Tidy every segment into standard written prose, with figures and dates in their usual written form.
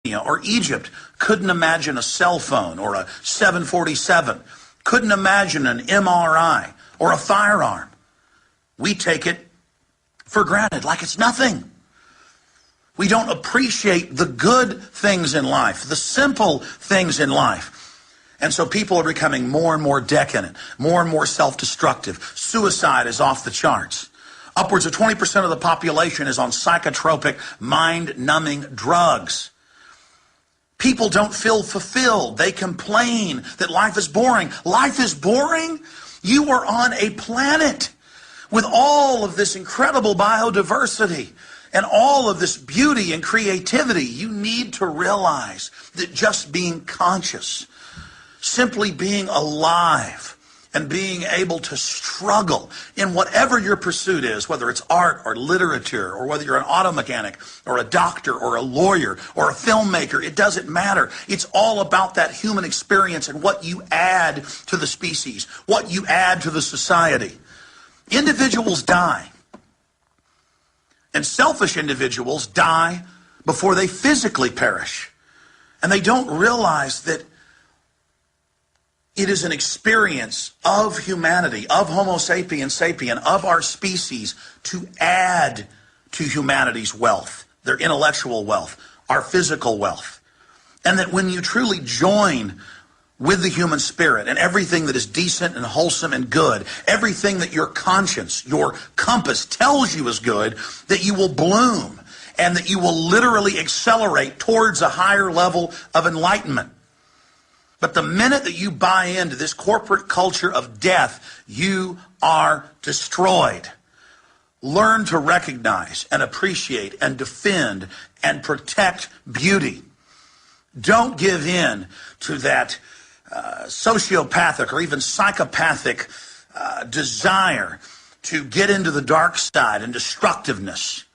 or Egypt couldn't imagine a cell phone or a 747, couldn't imagine an MRI or a firearm. We take it for granted like it's nothing. We don't appreciate the good things in life, the simple things in life. And so people are becoming more and more decadent, more and more self-destructive. Suicide is off the charts. Upwards of 20% of the population is on psychotropic, mind-numbing drugs. People don't feel fulfilled. They complain that life is boring. Life is boring? You are on a planet with all of this incredible biodiversity and all of this beauty and creativity. You need to realize that just being conscious, simply being alive, and being able to struggle in whatever your pursuit is, whether it's art or literature, or whether you're an auto mechanic or a doctor or a lawyer or a filmmaker, it doesn't matter. It's all about that human experience and what you add to the species, what you add to the society. Individuals die. And selfish individuals die before they physically perish. And they don't realize that it is an experience of humanity, of Homo sapiens sapien, of our species, to add to humanity's wealth, their intellectual wealth, our physical wealth. And that when you truly join with the human spirit and everything that is decent and wholesome and good, everything that your conscience, your compass tells you is good, that you will bloom and that you will literally accelerate towards a higher level of enlightenment. But the minute that you buy into this corporate culture of death, you are destroyed. Learn to recognize and appreciate and defend and protect beauty. Don't give in to that sociopathic or even psychopathic desire to get into the dark side and destructiveness.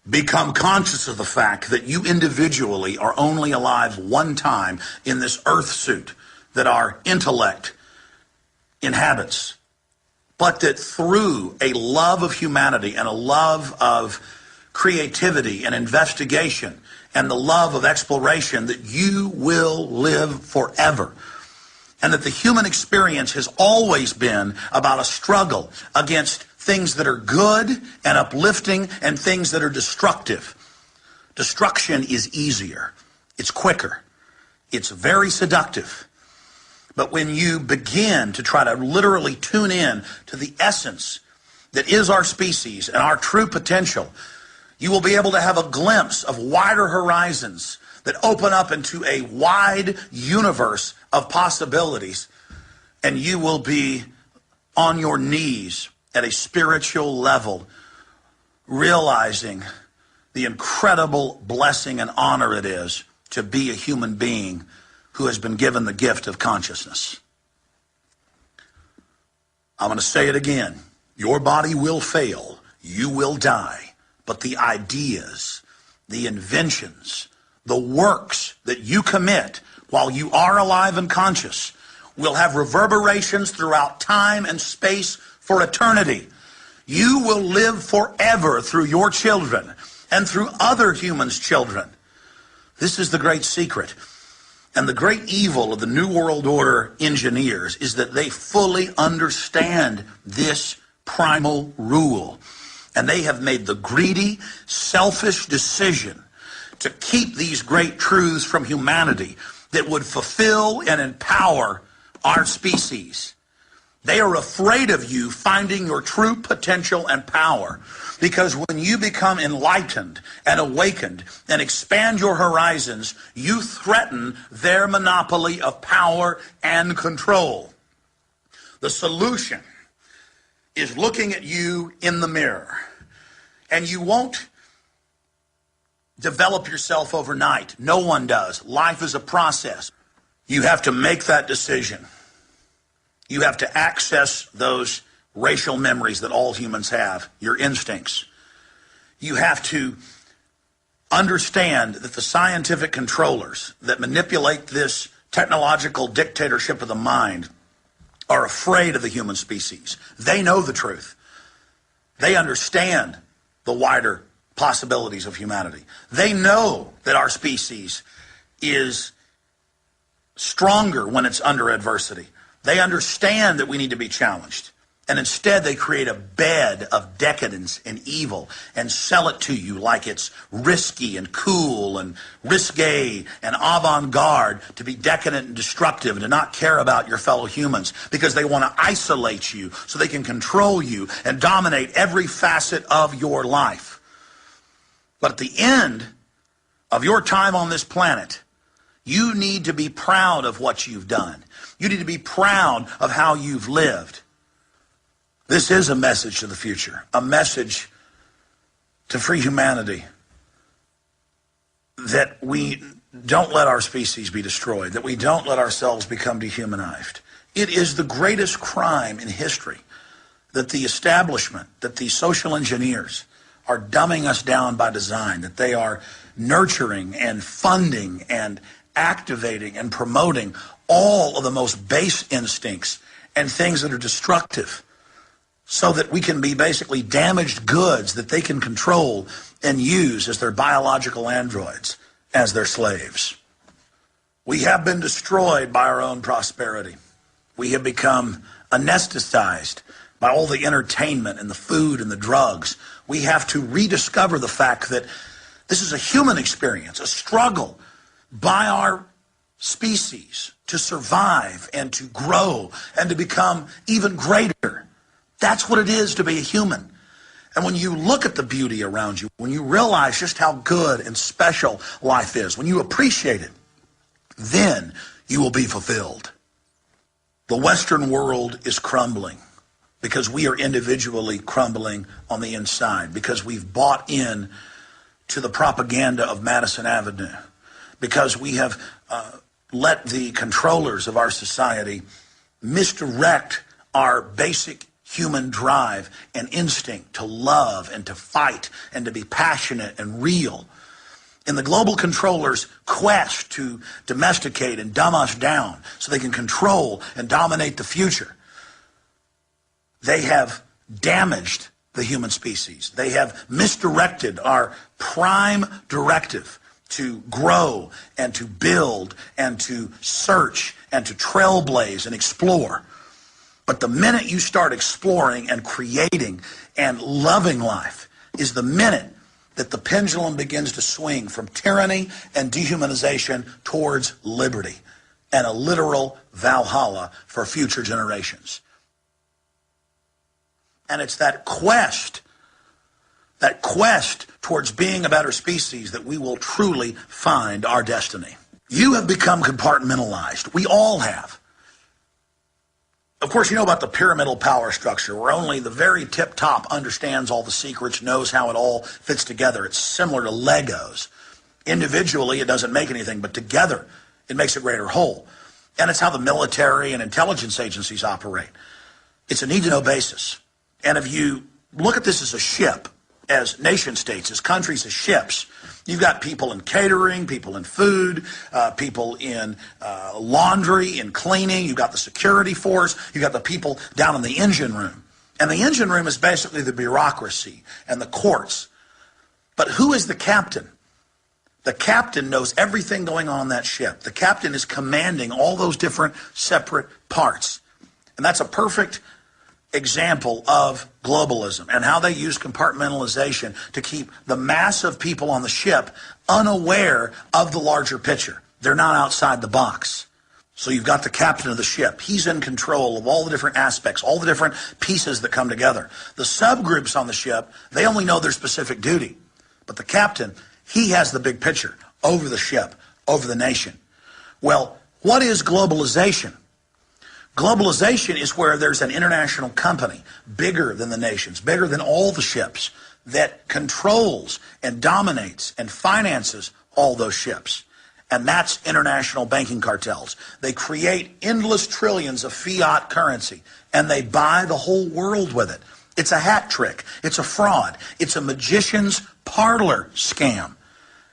Become conscious of the fact that you individually are only alive one time in this earth suit that our intellect inhabits, but that through a love of humanity and a love of creativity and investigation and the love of exploration, that you will live forever. And that the human experience has always been about a struggle against things that are good and uplifting and things that are destructive. Destruction is easier. It's quicker. It's very seductive. But when you begin to try to literally tune in to the essence that is our species and our true potential, you will be able to have a glimpse of wider horizons that open up into a wide universe of possibilities, and you will be on your knees at a spiritual level, realizing the incredible blessing and honor it is to be a human being who has been given the gift of consciousness. I'm going to say it again. Your body will fail. You will die. But the ideas, the inventions, the works that you commit while you are alive and conscious will have reverberations throughout time and space for eternity. You will live forever through your children and through other humans' children. This is the great secret. And the great evil of the New World Order engineers is that they fully understand this primal rule. And they have made the greedy, selfish decision to keep these great truths from humanity that would fulfill and empower our species. They are afraid of you finding your true potential and power, because when you become enlightened and awakened and expand your horizons, you threaten their monopoly of power and control. The solution is looking at you in the mirror, and you won't develop yourself overnight. No one does. Life is a process. You have to make that decision. You have to access those racial memories that all humans have, your instincts. You have to understand that the scientific controllers that manipulate this technological dictatorship of the mind are afraid of the human species. They know the truth. They understand the wider possibilities of humanity. They know that our species is stronger when it's under adversity. They understand that we need to be challenged. And instead, they create a bed of decadence and evil and sell it to you like it's risky and cool and risque and avant-garde to be decadent and destructive and to not care about your fellow humans, because they want to isolate you so they can control you and dominate every facet of your life. But at the end of your time on this planet, you need to be proud of what you've done. You need to be proud of how you've lived. This is a message to the future, a message to free humanity, that we don't let our species be destroyed, that we don't let ourselves become dehumanized. It is the greatest crime in history that the establishment, that the social engineers are dumbing us down by design, that they are nurturing and funding and activating and promoting all of the most base instincts and things that are destructive, so that we can be basically damaged goods that they can control and use as their biological androids, as their slaves. We have been destroyed by our own prosperity. We have become anesthetized by all the entertainment and the food and the drugs. We have to rediscover the fact that this is a human experience, a struggle by our species to survive and to grow and to become even greater. That's what it is to be a human. And when you look at the beauty around you, when you realize just how good and special life is, when you appreciate it, then you will be fulfilled. The Western world is crumbling because we are individually crumbling on the inside, because we've bought in to the propaganda of Madison Avenue, because we have let the controllers of our society misdirect our basic human drive and instinct to love and to fight and to be passionate and real. In the global controllers' quest to domesticate and dumb us down so they can control and dominate the future, they have damaged the human species. They have misdirected our prime directive to grow and to build and to search and to trailblaze and explore. But the minute you start exploring and creating and loving life is the minute that the pendulum begins to swing from tyranny and dehumanization towards liberty and a literal Valhalla for future generations. And it's that quest towards being a better species that we will truly find our destiny. You have become compartmentalized. We all have. Of course, you know about the pyramidal power structure, where only the very tip top understands all the secrets, knows how it all fits together. It's similar to Legos. Individually, it doesn't make anything, but together, it makes a greater whole. And it's how the military and intelligence agencies operate. It's a need-to-know basis. And if you look at this as a ship, as nation states, as countries, as ships, you've got people in catering, people in food, people in laundry and cleaning. You've got the security force. You've got the people down in the engine room. And the engine room is basically the bureaucracy and the courts. But who is the captain? The captain knows everything going on that ship. The captain is commanding all those different separate parts. And that's a perfect example of globalism and how they use compartmentalization to keep the mass of people on the ship unaware of the larger picture. They're not outside the box. So you've got the captain of the ship. He's in control of all the different aspects, all the different pieces that come together. The subgroups on the ship, they only know their specific duty. But the captain, he has the big picture over the ship, over the nation. Well, what is globalization? Globalization is where there's an international company bigger than the nations, bigger than all the ships, that controls and dominates and finances all those ships. And that's international banking cartels. They create endless trillions of fiat currency, and they buy the whole world with it. It's a hat trick. It's a fraud. It's a magician's parlor scam.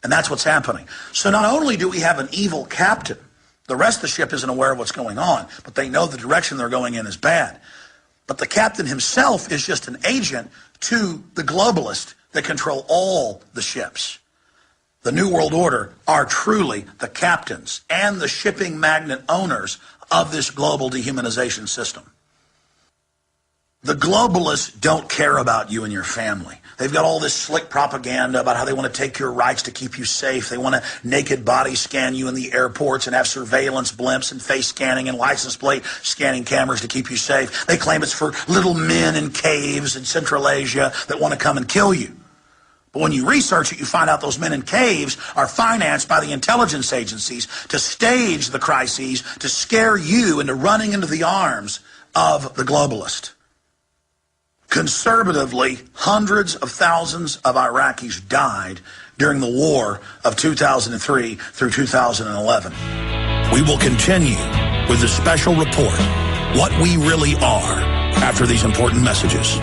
And that's what's happening. So not only do we have an evil captain, the rest of the ship isn't aware of what's going on, but they know the direction they're going in is bad. But the captain himself is just an agent to the globalist that control all the ships. The New World Order are truly the captains and the shipping magnate owners of this global dehumanization system. The globalists don't care about you and your family. They've got all this slick propaganda about how they want to take your rights to keep you safe. They want to naked body scan you in the airports and have surveillance blimps and face scanning and license plate scanning cameras to keep you safe. They claim it's for little men in caves in Central Asia that want to come and kill you. But when you research it, you find out those men in caves are financed by the intelligence agencies to stage the crises, to scare you into running into the arms of the globalist. Conservatively, hundreds of thousands of Iraqis died during the war of 2003 through 2011. We will continue with the special report, What We Really Are, after these important messages.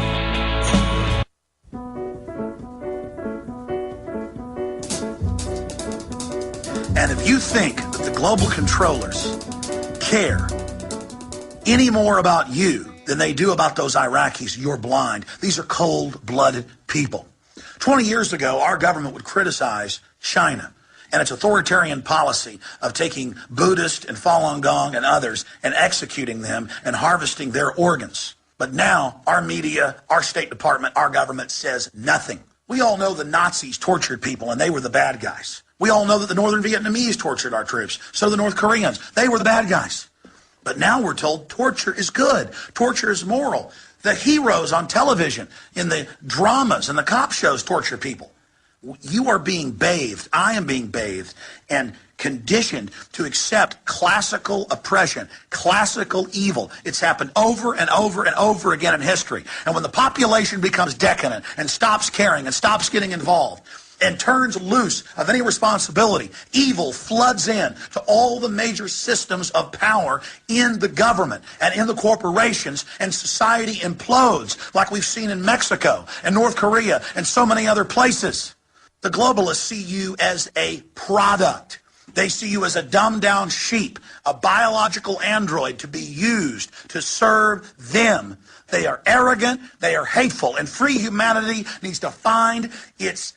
And if you think that the global controllers care any more about you than they do about those Iraqis, you're blind. These are cold-blooded people. 20 years ago, our government would criticize China and its authoritarian policy of taking Buddhist and Falun Gong and others and executing them and harvesting their organs. But now, our media, our State Department, our government says nothing. We all know the Nazis tortured people and they were the bad guys. We all know that the Northern Vietnamese tortured our troops. So the North Koreans, they were the bad guys. But now we're told torture is good. Torture is moral. The heroes on television, in the dramas and the cop shows torture people. You are being bathed. I am being bathed and conditioned to accept classical oppression, classical evil. It's happened over and over and over again in history. And when the population becomes decadent and stops caring and stops getting involved, and turns loose of any responsibility, evil floods in to all the major systems of power in the government and in the corporations, and society implodes like we've seen in Mexico and North Korea and so many other places. The globalists see you as a product. They see you as a dumbed-down sheep, a biological android to be used to serve them. They are arrogant, they are hateful, and free humanity needs to find its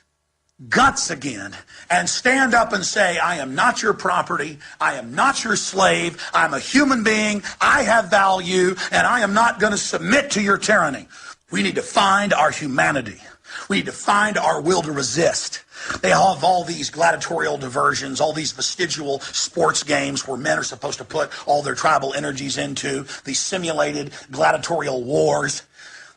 guts again and stand up and say, I am not your property, I am not your slave, I'm a human being, I have value, and I am not going to submit to your tyranny. We need to find our humanity. We need to find our will to resist. They have all these gladiatorial diversions, all these vestigial sports games where men are supposed to put all their tribal energies into, these simulated gladiatorial wars.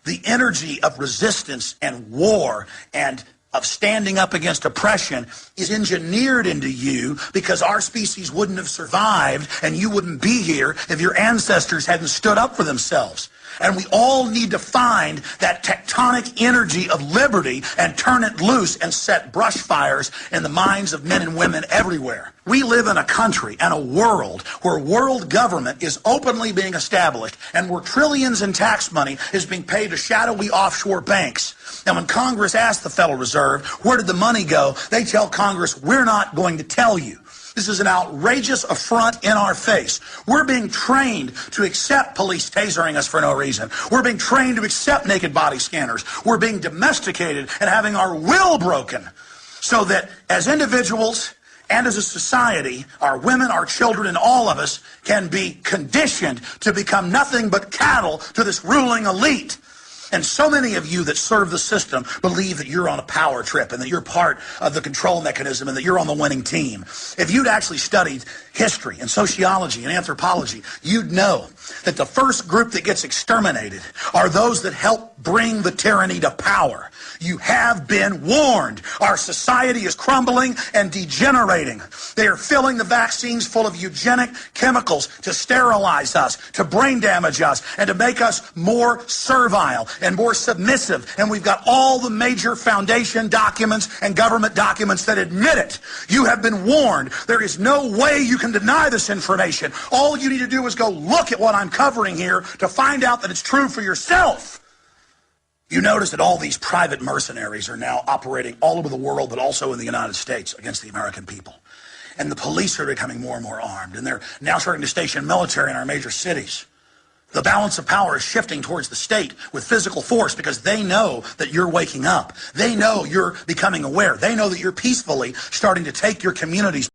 The energy of resistance and war and of standing up against oppression is engineered into you because our species wouldn't have survived and you wouldn't be here if your ancestors hadn't stood up for themselves. And we all need to find that tectonic energy of liberty and turn it loose and set brush fires in the minds of men and women everywhere. We live in a country and a world where world government is openly being established and where trillions in tax money is being paid to shadowy offshore banks. And when Congress asks the Federal Reserve, where did the money go? They tell Congress, we're not going to tell you. This is an outrageous affront in our face. We're being trained to accept police tasering us for no reason. We're being trained to accept naked body scanners. We're being domesticated and having our will broken so that as individuals and as a society, our women, our children, and all of us can be conditioned to become nothing but cattle to this ruling elite. And so many of you that serve the system believe that you're on a power trip and that you're part of the control mechanism and that you're on the winning team. If you'd actually studied history and sociology and anthropology, you'd know that the first group that gets exterminated are those that help bring the tyranny to power. You have been warned. Our society is crumbling and degenerating. They are filling the vaccines full of eugenic chemicals to sterilize us, to brain damage us, and to make us more servile and more submissive. And we've got all the major foundation documents and government documents that admit it. You have been warned. There is no way you can deny this information. All you need to do is go look at what I'm covering here to find out that it's true for yourself. You notice that all these private mercenaries are now operating all over the world, but also in the United States against the American people. And the police are becoming more and more armed, and they're now starting to station military in our major cities. The balance of power is shifting towards the state with physical force because they know that you're waking up. They know you're becoming aware. They know that you're peacefully starting to take your communities